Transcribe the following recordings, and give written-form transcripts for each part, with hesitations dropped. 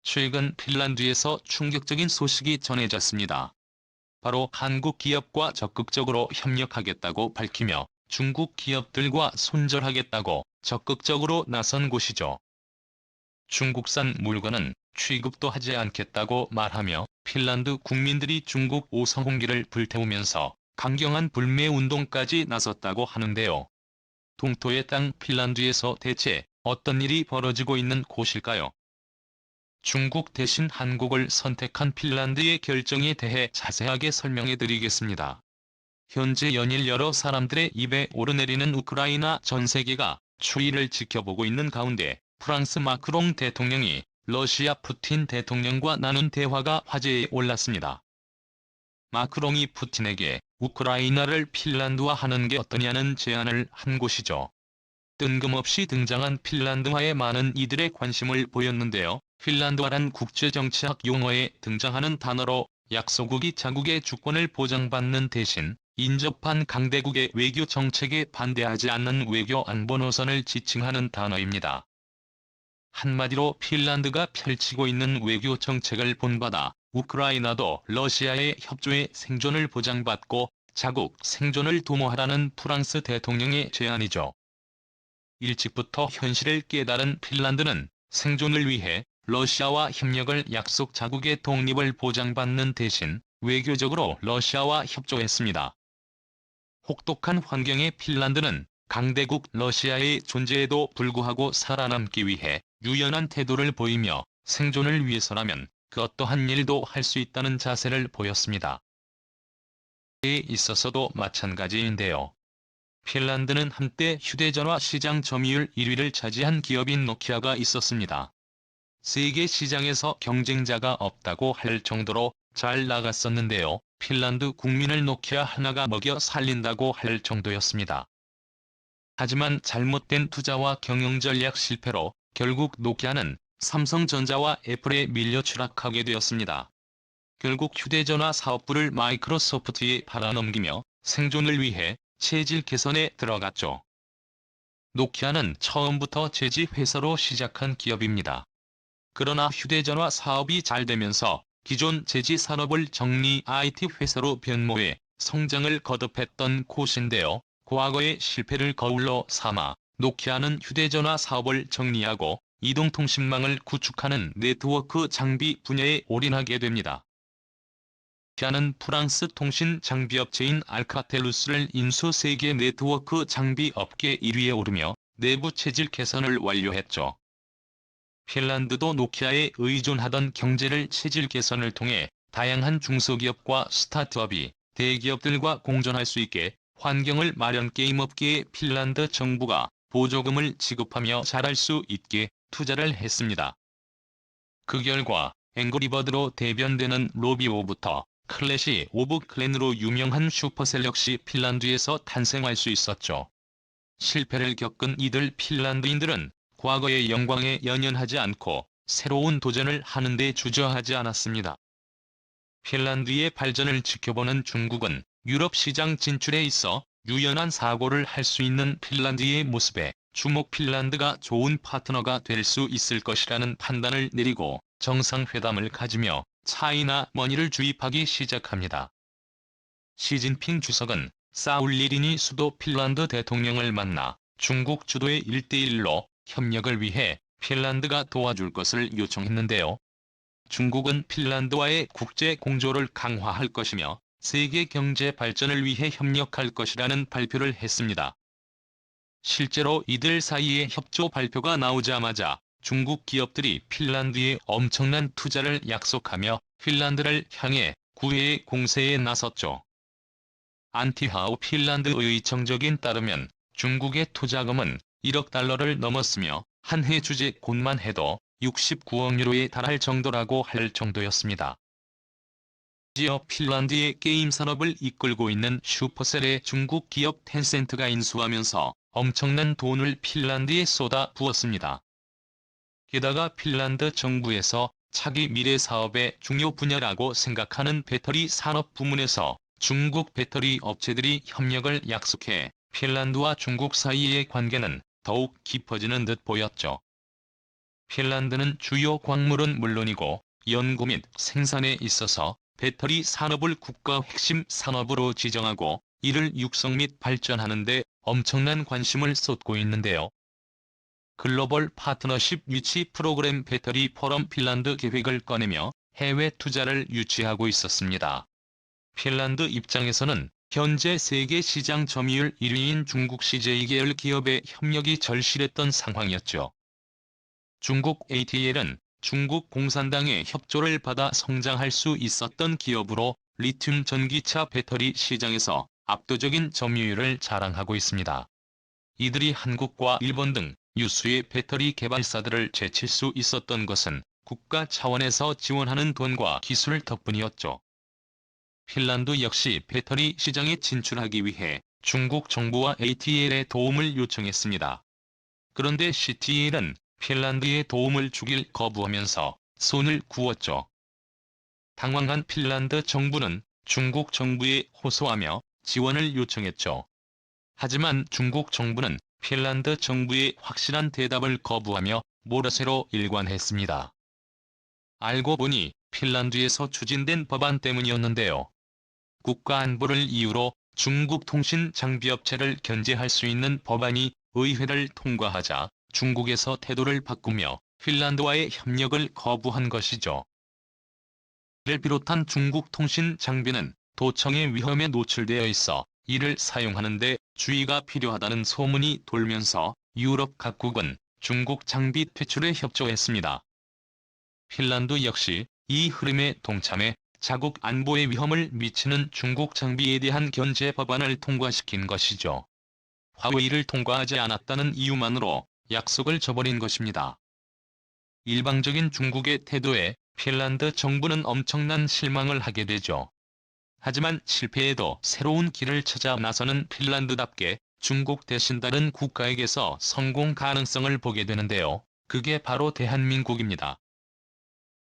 최근 핀란드에서 충격적인 소식이 전해졌습니다. 바로 한국 기업과 적극적으로 협력하겠다고 밝히며 중국 기업들과 손절하겠다고 적극적으로 나선 곳이죠. 중국산 물건은 취급도 하지 않겠다고 말하며 핀란드 국민들이 중국 오성홍기를 불태우면서 강경한 불매운동까지 나섰다고 하는데요. 동토의 땅 핀란드에서 대체 어떤 일이 벌어지고 있는 곳일까요? 중국 대신 한국을 선택한 핀란드의 결정에 대해 자세하게 설명해 드리겠습니다. 현재 연일 여러 사람들의 입에 오르내리는 우크라이나 전세계가 추이를 지켜보고 있는 가운데 프랑스 마크롱 대통령이 러시아 푸틴 대통령과 나눈 대화가 화제에 올랐습니다. 마크롱이 푸틴에게 우크라이나를 핀란드화 하는 게 어떠냐는 제안을 한 곳이죠. 뜬금없이 등장한 핀란드화에 많은 이들의 관심을 보였는데요. 핀란드화란 국제정치학 용어에 등장하는 단어로 약소국이 자국의 주권을 보장받는 대신 인접한 강대국의 외교 정책에 반대하지 않는 외교 안보 노선을 지칭하는 단어입니다. 한마디로 핀란드가 펼치고 있는 외교 정책을 본받아 우크라이나도 러시아의 협조에 생존을 보장받고 자국 생존을 도모하라는 프랑스 대통령의 제안이죠. 일찍부터 현실을 깨달은 핀란드는 생존을 위해 러시아와 협력을 약속 자국의 독립을 보장받는 대신 외교적으로 러시아와 협조했습니다. 혹독한 환경의 핀란드는 강대국 러시아의 존재에도 불구하고 살아남기 위해 유연한 태도를 보이며 생존을 위해서라면 그 어떠한 일도 할 수 있다는 자세를 보였습니다. 에 있어서도 마찬가지인데요. 핀란드는 한때 휴대전화 시장 점유율 1위를 차지한 기업인 노키아가 있었습니다. 세계 시장에서 경쟁자가 없다고 할 정도로 잘 나갔었는데요. 핀란드 국민을 노키아 하나가 먹여 살린다고 할 정도였습니다. 하지만 잘못된 투자와 경영 전략 실패로 결국 노키아는 삼성전자와 애플에 밀려 추락하게 되었습니다. 결국 휴대전화 사업부를 마이크로소프트에 팔아넘기며 생존을 위해 체질 개선에 들어갔죠. 노키아는 처음부터 제지 회사로 시작한 기업입니다. 그러나 휴대전화 사업이 잘 되면서 기존 제지 산업을 정리 IT 회사로 변모해 성장을 거듭했던 곳인데요. 과거의 실패를 거울로 삼아 노키아는 휴대전화 사업을 정리하고 이동통신망을 구축하는 네트워크 장비 분야에 올인하게 됩니다. 노키아는 프랑스 통신 장비업체인 알카텔루스를 인수 세계 네트워크 장비 업계 1위에 오르며 내부 체질 개선을 완료했죠. 핀란드도 노키아에 의존하던 경제를 체질 개선을 통해 다양한 중소기업과 스타트업이 대기업들과 공존할 수 있게 환경을 마련 게임업계에 핀란드 정부가 보조금을 지급하며 잘할 수 있게 투자를 했습니다. 그 결과 앵그리버드로 대변되는 로비오부터 클래시 오브 클랜으로 유명한 슈퍼셀 역시 핀란드에서 탄생할 수 있었죠. 실패를 겪은 이들 핀란드인들은 과거의 영광에 연연하지 않고 새로운 도전을 하는 데 주저하지 않았습니다. 핀란드의 발전을 지켜보는 중국은 유럽 시장 진출에 있어 유연한 사고를 할 수 있는 핀란드의 모습에 핀란드가 좋은 파트너가 될 수 있을 것이라는 판단을 내리고 정상회담을 가지며 차이나 머니를 주입하기 시작합니다. 시진핑 주석은 사울 리니니 수도 핀란드 대통령을 만나 중국 주도의 1대1로 협력을 위해 핀란드가 도와줄 것을 요청했는데요. 중국은 핀란드와의 국제 공조를 강화할 것이며 세계 경제 발전을 위해 협력할 것이라는 발표를 했습니다. 실제로 이들 사이의 협조 발표가 나오자마자 중국 기업들이 핀란드에 엄청난 투자를 약속하며 핀란드를 향해 구애의 공세에 나섰죠. 안티하우 핀란드의 정적인 따르면 중국의 투자금은 1억 달러를 넘었으며 한 해 주재곤만 해도 69억 유로에 달할 정도라고 할 정도였습니다. 심지어 핀란드의 게임 산업을 이끌고 있는 슈퍼셀의 중국 기업 텐센트가 인수하면서 엄청난 돈을 핀란드에 쏟아 부었습니다. 게다가 핀란드 정부에서 차기 미래 사업의 중요 분야라고 생각하는 배터리 산업 부문에서 중국 배터리 업체들이 협력을 약속해 핀란드와 중국 사이의 관계는 더욱 깊어지는 듯 보였죠. 핀란드는 주요 광물은 물론이고 연구 및 생산에 있어서 배터리 산업을 국가 핵심 산업으로 지정하고 이를 육성 및 발전하는 데 엄청난 관심을 쏟고 있는데요. 글로벌 파트너십 유치 프로그램 배터리 포럼 핀란드 계획을 꺼내며 해외 투자를 유치하고 있었습니다. 핀란드 입장에서는 현재 세계 시장 점유율 1위인 중국 CJ 계열 기업의 협력이 절실했던 상황이었죠. 중국 ATL은 중국 공산당의 협조를 받아 성장할 수 있었던 기업으로 리튬 전기차 배터리 시장에서 압도적인 점유율을 자랑하고 있습니다. 이들이 한국과 일본 등 유수의 배터리 개발사들을 제칠 수 있었던 것은 국가 차원에서 지원하는 돈과 기술 덕분이었죠. 핀란드 역시 배터리 시장에 진출하기 위해 중국 정부와 ATL의 도움을 요청했습니다. 그런데 CTL은 핀란드의 도움을 주길 거부하면서 손을 구웠죠. 당황한 핀란드 정부는 중국 정부에 호소하며 지원을 요청했죠. 하지만 중국 정부는 핀란드 정부의 확실한 대답을 거부하며 모라쇠로 일관했습니다. 알고 보니 핀란드에서 추진된 법안 때문이었는데요. 국가안보를 이유로 중국 통신 장비업체를 견제할 수 있는 법안이 의회를 통과하자 중국에서 태도를 바꾸며 핀란드와의 협력을 거부한 것이죠. 이를 비롯한 중국 통신 장비는 도청의 위험에 노출되어 있어 이를 사용하는 데 주의가 필요하다는 소문이 돌면서 유럽 각국은 중국 장비 퇴출에 협조했습니다. 핀란드 역시 이 흐름에 동참해 자국 안보에 위험을 미치는 중국 장비에 대한 견제 법안을 통과시킨 것이죠. 화웨이를 통과하지 않았다는 이유만으로 약속을 저버린 것입니다. 일방적인 중국의 태도에 핀란드 정부는 엄청난 실망을 하게 되죠. 하지만 실패해도 새로운 길을 찾아 나서는 핀란드답게 중국 대신 다른 국가에게서 성공 가능성을 보게 되는데요. 그게 바로 대한민국입니다.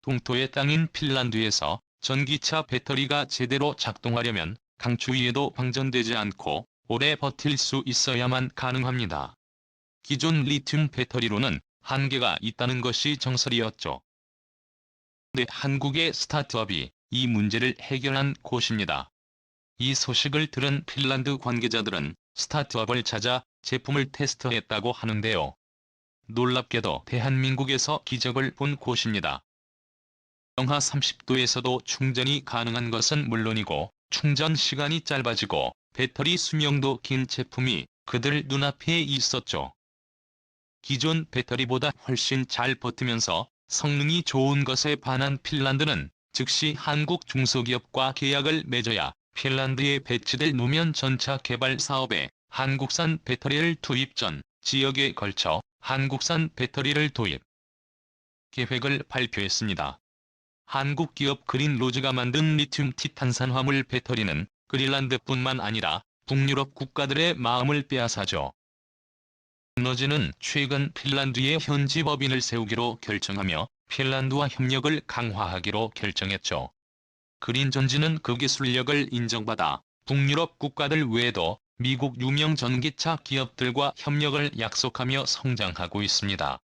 동토의 땅인 핀란드에서 전기차 배터리가 제대로 작동하려면 강추위에도 방전되지 않고 오래 버틸 수 있어야만 가능합니다. 기존 리튬 배터리로는 한계가 있다는 것이 정설이었죠. 그런데 한국의 스타트업이 이 문제를 해결한 곳입니다. 이 소식을 들은 핀란드 관계자들은 스타트업을 찾아 제품을 테스트했다고 하는데요. 놀랍게도 대한민국에서 기적을 본 곳입니다. 영하 30도에서도 충전이 가능한 것은 물론이고 충전 시간이 짧아지고 배터리 수명도 긴 제품이 그들 눈앞에 있었죠. 기존 배터리보다 훨씬 잘 버티면서 성능이 좋은 것에 반한 핀란드는 즉시 한국 중소기업과 계약을 맺어야 핀란드에 배치될 노면 전차 개발 사업에 한국산 배터리를 투입 전 지역에 걸쳐 한국산 배터리를 도입 계획을 발표했습니다. 한국 기업 그린로즈가 만든 리튬 티탄산화물 배터리는 그린란드뿐만 아니라 북유럽 국가들의 마음을 빼앗아죠. 그린로즈는 최근 핀란드에 현지 법인을 세우기로 결정하며 핀란드와 협력을 강화하기로 결정했죠. 그린전지는 그 기술력을 인정받아 북유럽 국가들 외에도 미국 유명 전기차 기업들과 협력을 약속하며 성장하고 있습니다.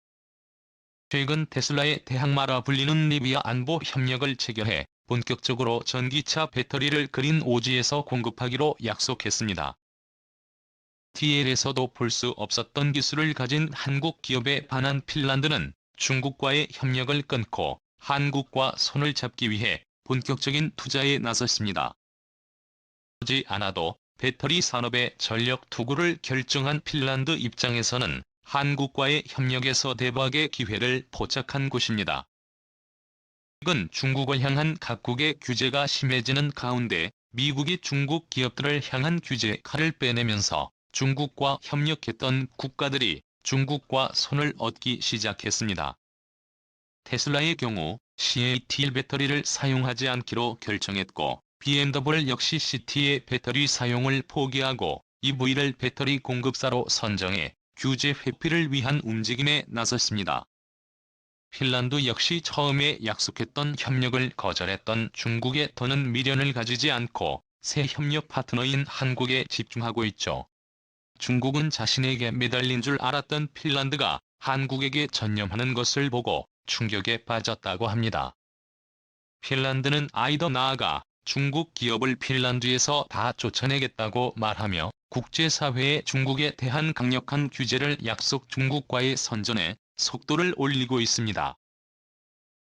최근 테슬라의 대항마라 불리는 리비아 안보 협력을 체결해 본격적으로 전기차 배터리를 그린오지에서 공급하기로 약속했습니다. TL에서도 볼 수 없었던 기술을 가진 한국 기업에 반한 핀란드는 중국과의 협력을 끊고 한국과 손을 잡기 위해 본격적인 투자에 나섰습니다. 그러지 않아도 배터리 산업의 전력 투구를 결정한 핀란드 입장에서는 한국과의 협력에서 대박의 기회를 포착한 곳입니다. 최근 중국을 향한 각국의 규제가 심해지는 가운데 미국이 중국 기업들을 향한 규제 칼을 빼내면서 중국과 협력했던 국가들이 중국과 손을 얻기 시작했습니다. 테슬라의 경우 CATL 배터리를 사용하지 않기로 결정했고 BMW 역시 CT의 배터리 사용을 포기하고 EV를 배터리 공급사로 선정해 규제 회피를 위한 움직임에 나섰습니다. 핀란드 역시 처음에 약속했던 협력을 거절했던 중국에 더는 미련을 가지지 않고 새 협력 파트너인 한국에 집중하고 있죠. 중국은 자신에게 매달린 줄 알았던 핀란드가 한국에게 전념하는 것을 보고 충격에 빠졌다고 합니다. 핀란드는 아이더 나아가 중국 기업을 핀란드에서 다 쫓아내겠다고 말하며 국제사회에 중국에 대한 강력한 규제를 약속 중국과의 선전에 속도를 올리고 있습니다.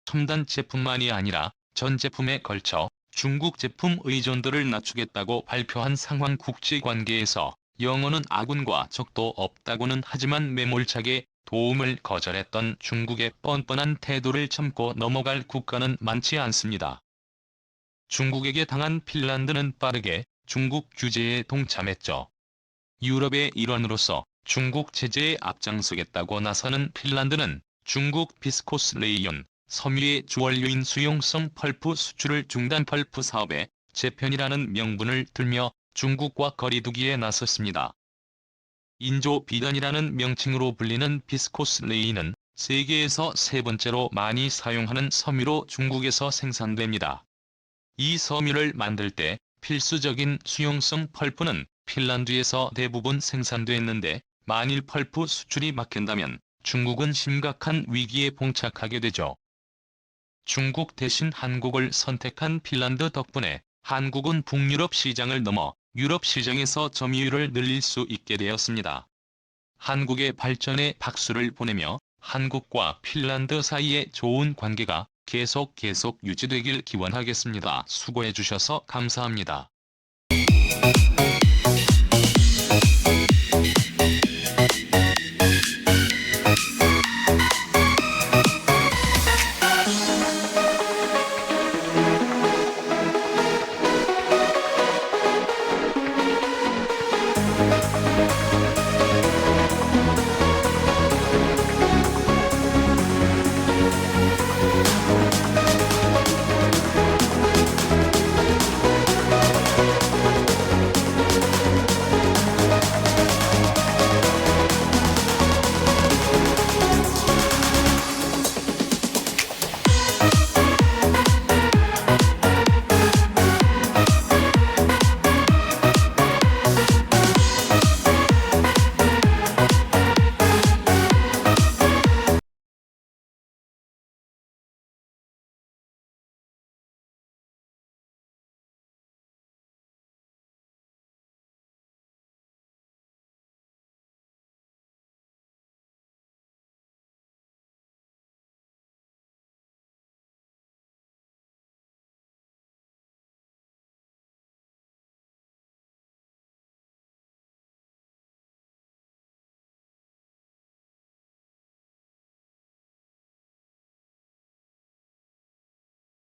첨단 제품만이 아니라 전 제품에 걸쳐 중국 제품 의존도를 낮추겠다고 발표한 상황. 국제관계에서 영어는 아군과 적도 없다고는 하지만 매몰차게 도움을 거절했던 중국의 뻔뻔한 태도를 참고 넘어갈 국가는 많지 않습니다. 중국에게 당한 핀란드는 빠르게 중국 규제에 동참했죠. 유럽의 일원으로서 중국 제재에 앞장서겠다고 나서는 핀란드는 중국 비스코스 레이온, 섬유의 주원료인 수용성 펄프 수출을 중단. 펄프 사업의 재편이라는 명분을 들며 중국과 거리두기에 나섰습니다. 인조 비단이라는 명칭으로 불리는 비스코스 레인은 세계에서 세 번째로 많이 사용하는 섬유로 중국에서 생산됩니다. 이 섬유를 만들 때 필수적인 수용성 펄프는 핀란드에서 대부분 생산됐는데 만일 펄프 수출이 막힌다면 중국은 심각한 위기에 봉착하게 되죠. 중국 대신 한국을 선택한 핀란드 덕분에 한국은 북유럽 시장을 넘어 유럽 시장에서 점유율을 늘릴 수 있게 되었습니다. 한국의 발전에 박수를 보내며 한국과 핀란드 사이의 좋은 관계가 계속 유지되길 기원하겠습니다. 수고해 주셔서 감사합니다.